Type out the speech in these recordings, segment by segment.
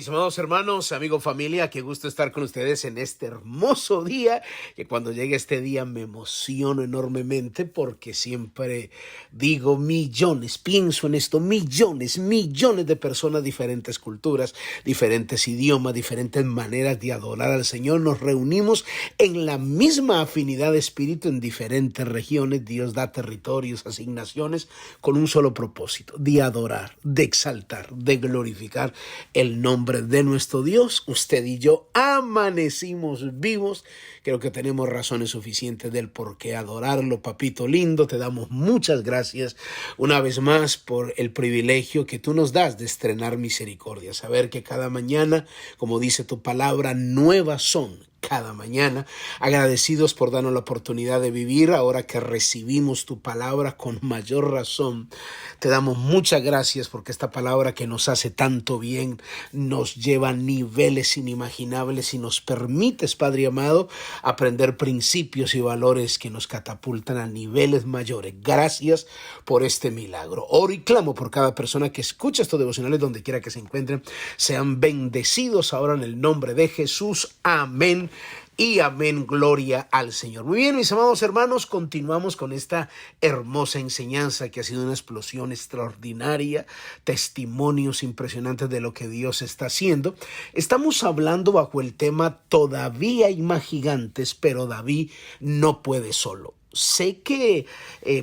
mis amados hermanos, amigos, familia, qué gusto estar con ustedes en este hermoso día, que cuando llegue este día me emociono enormemente porque siempre digo millones, pienso en esto, millones de personas, diferentes culturas, diferentes idiomas, diferentes maneras de adorar al Señor. Nos reunimos en la misma afinidad de espíritu en diferentes regiones. Dios da territorios, asignaciones con un solo propósito, de adorar, de exaltar, de glorificar el nombre de nuestro Dios. Usted y yo amanecimos vivos. Creo que tenemos razones suficientes del por qué adorarlo. Papito lindo, te damos muchas gracias una vez más por el privilegio que tú nos das de estrenar misericordia. Saber que cada mañana, como dice tu palabra, nuevas son cada mañana. Agradecidos por darnos la oportunidad de vivir ahora que recibimos tu palabra con mayor razón. Te damos muchas gracias porque esta palabra que nos hace tanto bien nos lleva a niveles inimaginables y nos permites, Padre amado, aprender principios y valores que nos catapultan a niveles mayores. Gracias por este milagro. Oro y clamo por cada persona que escucha estos devocionales donde quiera que se encuentren. Sean bendecidos ahora en el nombre de Jesús. Amén. Y amén, gloria al Señor. Muy bien, mis amados hermanos, continuamos con esta hermosa enseñanza que ha sido una explosión extraordinaria, testimonios impresionantes de lo que Dios está haciendo. Estamos hablando bajo el tema todavía hay más gigantes, pero David no puede solo. Sé que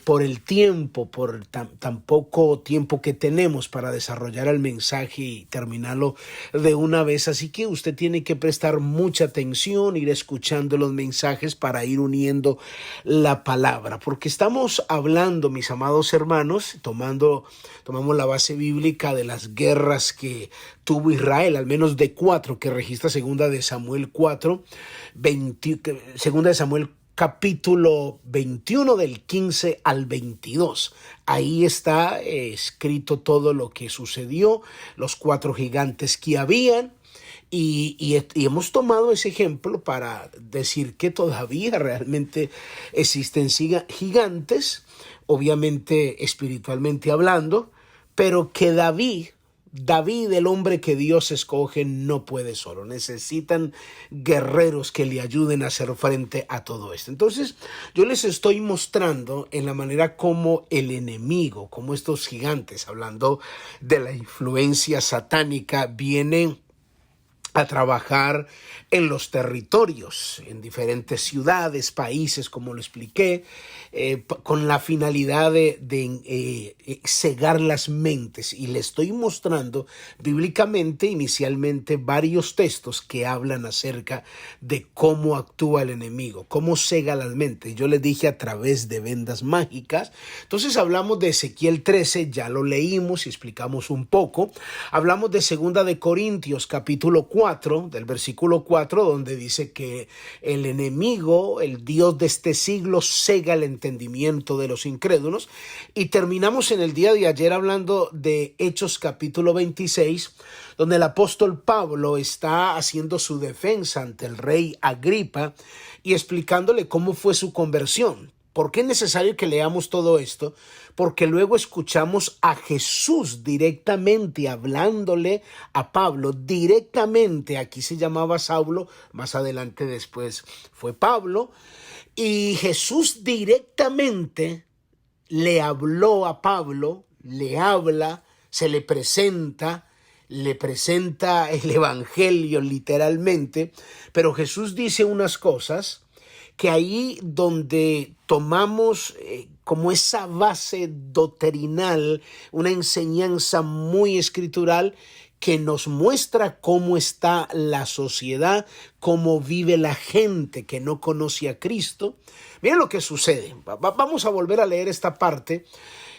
por el tiempo, por tan poco tiempo que tenemos para desarrollar el mensaje y terminarlo de una vez, así que usted tiene que prestar mucha atención, ir escuchando los mensajes para ir uniendo la palabra, porque estamos hablando, mis amados hermanos, tomamos la base bíblica de las guerras que tuvo Israel, al menos de 4 que registra segunda de Samuel 4, segunda de Samuel capítulo 21 del 15 al 22. Ahí está escrito todo lo que sucedió, los 4 gigantes que habían. Y hemos tomado ese ejemplo para decir que todavía realmente existen gigantes, obviamente espiritualmente hablando, pero que David, el hombre que Dios escoge, no puede solo. Necesitan guerreros que le ayuden a hacer frente a todo esto. Entonces, yo les estoy mostrando en la manera como el enemigo, como estos gigantes, hablando de la influencia satánica, vienen a trabajar en los territorios, en diferentes ciudades, países, como lo expliqué, con la finalidad de cegar las mentes. Y le estoy mostrando bíblicamente, inicialmente, varios textos que hablan acerca de cómo actúa el enemigo, cómo cega las mentes. Yo les dije a través de vendas mágicas. Entonces hablamos de Ezequiel 13, ya lo leímos y explicamos un poco. Hablamos de 2 de Corintios, capítulo 4, del versículo 4, donde dice que el enemigo, el Dios de este siglo, cega el entendimiento de los incrédulos. Y terminamos en el día de ayer hablando de Hechos capítulo 26, donde el apóstol Pablo está haciendo su defensa ante el rey Agripa y explicándole cómo fue su conversión. ¿Por qué es necesario que leamos todo esto? Porque luego escuchamos a Jesús directamente hablándole a Pablo, directamente. Aquí se llamaba Saulo, más adelante después fue Pablo. Y Jesús directamente le habló a Pablo, le habla, se le presenta el evangelio literalmente. Pero Jesús dice unas cosas que ahí donde tomamos como esa base doctrinal, una enseñanza muy escritural que nos muestra cómo está la sociedad, cómo vive la gente que no conoce a Cristo. Miren lo que sucede. Vamos a volver a leer esta parte.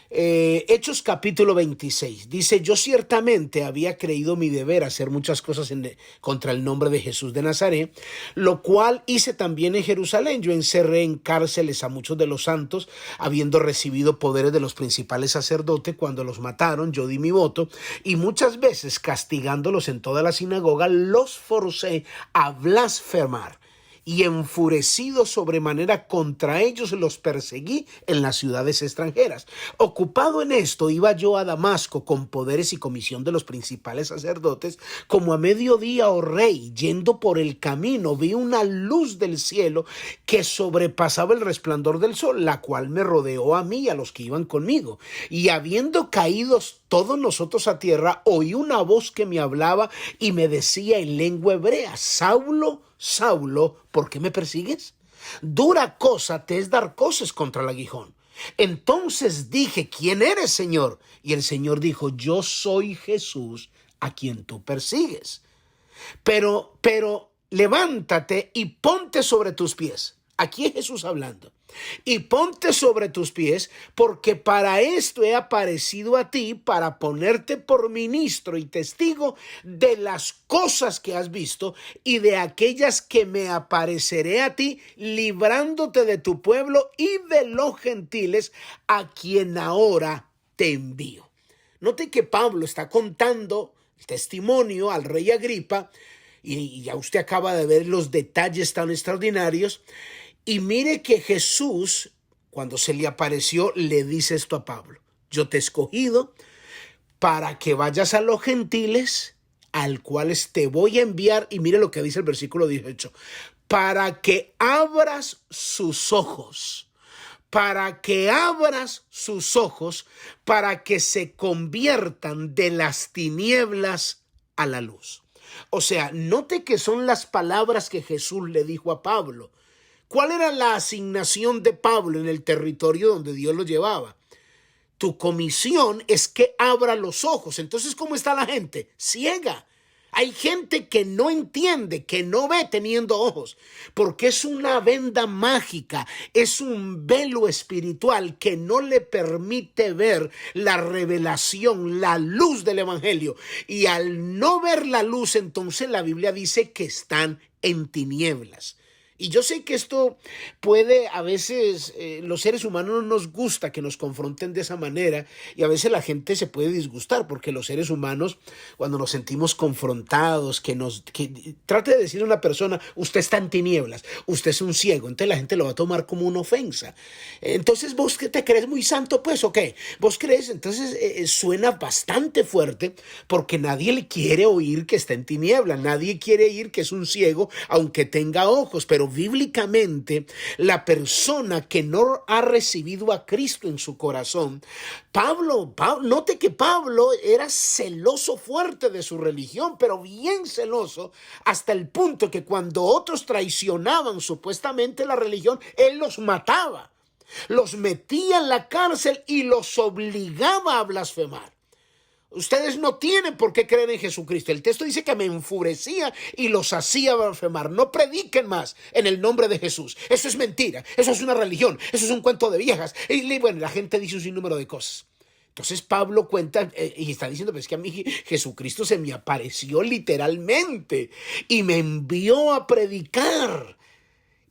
Hechos capítulo 26 dice: yo ciertamente había creído mi deber hacer muchas cosas contra el nombre de Jesús de Nazaret, lo cual hice también en Jerusalén. Yo encerré en cárceles a muchos de los santos, habiendo recibido poderes de los principales sacerdotes. Cuando los mataron, yo di mi voto, y muchas veces castigándolos en toda la sinagoga, los forcé a blasfemar. y enfurecido sobremanera contra ellos los perseguí en las ciudades extranjeras. Ocupado en esto, iba yo a Damasco con poderes y comisión de los principales sacerdotes. Como a mediodía, oh rey, yendo por el camino, vi una luz del cielo que sobrepasaba el resplandor del sol, la cual me rodeó a mí y a los que iban conmigo. Y habiendo caído todos nosotros a tierra, oí una voz que me hablaba y me decía en lengua hebrea: Saulo, Saulo, ¿por qué me persigues? Dura cosa te es dar coces contra el aguijón. Entonces dije: ¿quién eres, Señor? Y el Señor dijo: yo soy Jesús, a quien tú persigues. Pero levántate y ponte sobre tus pies. Aquí es Jesús hablando. Y ponte sobre tus pies, porque para esto he aparecido a ti, para ponerte por ministro y testigo de las cosas que has visto y de aquellas que me apareceré a ti, librándote de tu pueblo y de los gentiles, a quien ahora te envío. Note que Pablo está contando el testimonio al rey Agripa, y ya usted acaba de ver los detalles tan extraordinarios. Y mire que Jesús, cuando se le apareció, le dice esto a Pablo: yo te he escogido para que vayas a los gentiles, al cuales te voy a enviar. Y mire lo que dice el versículo 18: para que abras sus ojos, para que abras sus ojos, para que se conviertan de las tinieblas a la luz. O sea, note que son las palabras que Jesús le dijo a Pablo. ¿Cuál era la asignación de Pablo en el territorio donde Dios lo llevaba? Tu comisión es que abra los ojos. Entonces, ¿cómo está la gente? Ciega. Hay gente que no entiende, que no ve teniendo ojos, porque es una venda mágica, es un velo espiritual que no le permite ver la revelación, la luz del evangelio. Y al no ver la luz, entonces la Biblia dice que están en tinieblas. Y yo sé que esto puede, a veces los seres humanos no nos gusta que nos confronten de esa manera, y a veces la gente se puede disgustar porque los seres humanos, cuando nos sentimos confrontados, que trate de decirle a una persona: usted está en tinieblas, usted es un ciego, entonces la gente lo va a tomar como una ofensa. Entonces, ¿vos que te crees muy santo? Pues, ¿ok? ¿Vos crees? Entonces suena bastante fuerte, porque nadie le quiere oír que está en tinieblas, nadie quiere oír que es un ciego aunque tenga ojos. Pero bíblicamente, la persona que no ha recibido a Cristo en su corazón, Pablo, note que Pablo era celoso fuerte de su religión, pero bien celoso, hasta el punto que cuando otros traicionaban supuestamente la religión, él los mataba, los metía en la cárcel y los obligaba a blasfemar. Ustedes no tienen por qué creer en Jesucristo. El texto dice que me enfurecía y los hacía blasfemar. No prediquen más en el nombre de Jesús. Eso es mentira. Eso es una religión. Eso es un cuento de viejas. Y bueno, la gente dice un sinnúmero de cosas. Entonces Pablo cuenta y está diciendo: pues que a mí Jesucristo se me apareció literalmente y me envió a predicar.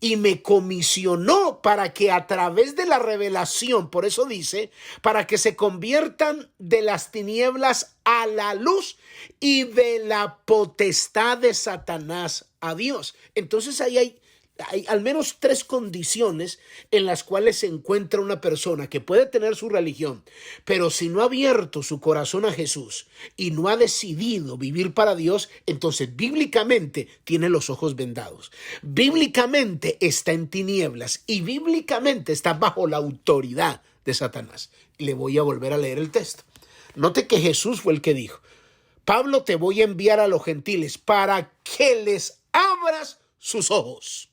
Y me comisionó para que a través de la revelación, por eso dice, para que se conviertan de las tinieblas a la luz y de la potestad de Satanás a Dios. Entonces ahí hay al menos 3 condiciones en las cuales se encuentra una persona que puede tener su religión, pero si no ha abierto su corazón a Jesús y no ha decidido vivir para Dios, entonces bíblicamente tiene los ojos vendados, bíblicamente está en tinieblas y bíblicamente está bajo la autoridad de Satanás. Le voy a volver a leer el texto. Note que Jesús fue el que dijo: Pablo, te voy a enviar a los gentiles para que les abras sus ojos.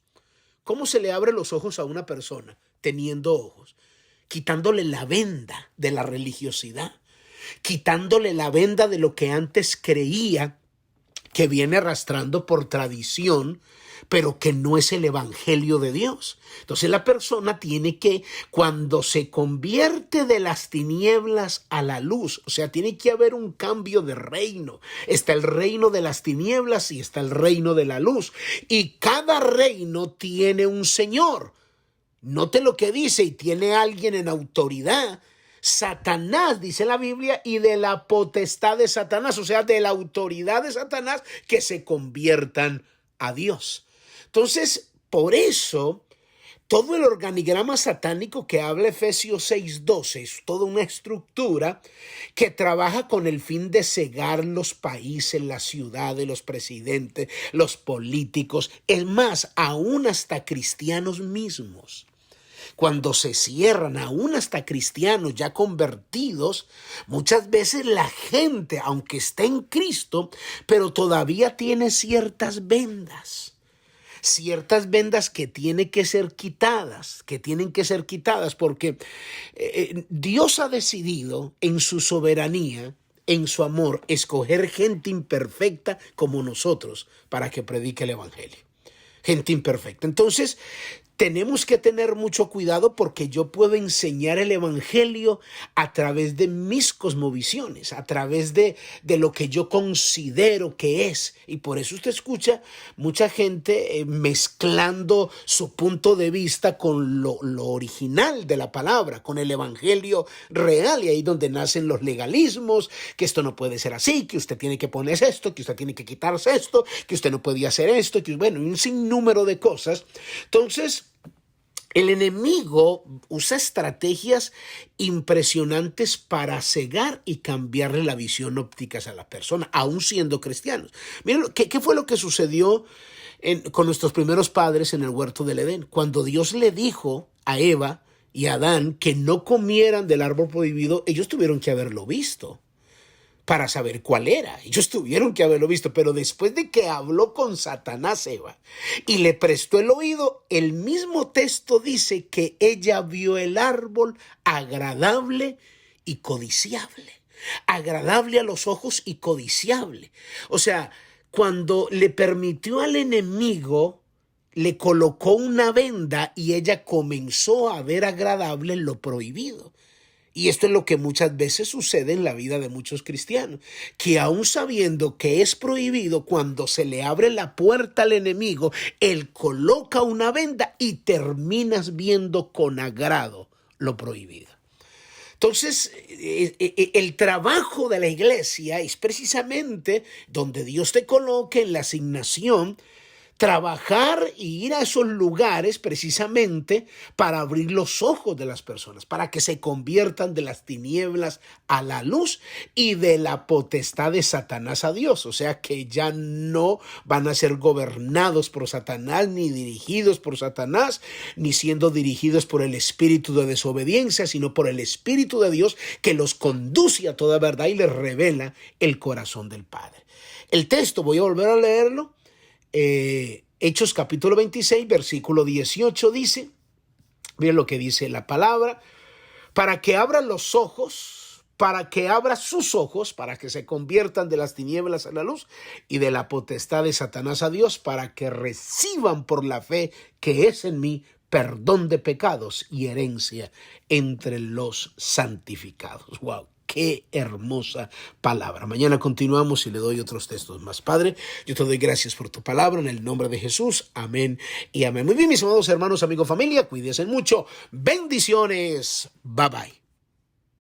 ¿Cómo se le abre los ojos a una persona teniendo ojos? Quitándole la venda de la religiosidad, quitándole la venda de lo que antes creía que viene arrastrando por tradición, pero que no es el evangelio de Dios. Entonces la persona tiene que, cuando se convierte de las tinieblas a la luz, o sea, tiene que haber un cambio de reino. Está el reino de las tinieblas y está el reino de la luz. Y cada reino tiene un señor. Note lo que dice: y tiene alguien en autoridad. Satanás, dice la Biblia, y de la potestad de Satanás, o sea, de la autoridad de Satanás, que se conviertan a Dios. Entonces, Por eso, todo el organigrama satánico que habla Efesios 6:12 es toda una estructura que trabaja con el fin de cegar los países, las ciudades, los presidentes, los políticos, es más, aún hasta cristianos mismos. Cuando se cierran, aún hasta cristianos ya convertidos, muchas veces la gente, aunque esté en Cristo, pero todavía tiene ciertas vendas que tienen que ser quitadas, porque Dios ha decidido en su soberanía, en su amor, escoger gente imperfecta como nosotros para que predique el evangelio. Gente imperfecta. Entonces, tenemos que tener mucho cuidado porque yo puedo enseñar el evangelio a través de mis cosmovisiones, a través de lo que yo considero que es. Y por eso usted escucha mucha gente mezclando su punto de vista con lo original de la palabra, con el evangelio real. Y ahí donde nacen los legalismos, que esto no puede ser así, que usted tiene que ponerse esto, que usted tiene que quitarse esto, que usted no podía hacer esto, que bueno, un sinnúmero de cosas. Entonces, el enemigo usa estrategias impresionantes para cegar y cambiarle la visión óptica a la persona, aún siendo cristianos. Miren, ¿qué fue lo que sucedió con nuestros primeros padres en el huerto del Edén? Cuando Dios le dijo a Eva y a Adán que no comieran del árbol prohibido, ellos tuvieron que haberlo visto para saber cuál era. Ellos tuvieron que haberlo visto, pero después de que habló con Satanás Eva y le prestó el oído, el mismo texto dice que ella vio el árbol agradable y codiciable. Agradable a los ojos y codiciable. O sea, cuando le permitió al enemigo, le colocó una venda y ella comenzó a ver agradable lo prohibido. Y esto es lo que muchas veces sucede en la vida de muchos cristianos, que aún sabiendo que es prohibido, cuando se le abre la puerta al enemigo, él coloca una venda y terminas viendo con agrado lo prohibido. Entonces, el trabajo de la iglesia es precisamente donde Dios te coloque en la asignación, trabajar y ir a esos lugares precisamente para abrir los ojos de las personas, para que se conviertan de las tinieblas a la luz y de la potestad de Satanás a Dios. O sea que ya no van a ser gobernados por Satanás, ni dirigidos por Satanás, ni siendo dirigidos por el espíritu de desobediencia, sino por el Espíritu de Dios que los conduce a toda verdad y les revela el corazón del Padre. El texto, voy a volver a leerlo. Hechos capítulo 26, versículo 18 dice, miren lo que dice la palabra, para que abran los ojos, para que abra sus ojos, para que se conviertan de las tinieblas a la luz y de la potestad de Satanás a Dios, para que reciban por la fe que es en mí perdón de pecados y herencia entre los santificados. Wow. Qué hermosa palabra. Mañana continuamos y le doy otros textos más. Padre, yo te doy gracias por tu palabra en el nombre de Jesús. Amén y amén. Muy bien, mis amados hermanos, amigos, familia, cuídense mucho. Bendiciones. Bye bye.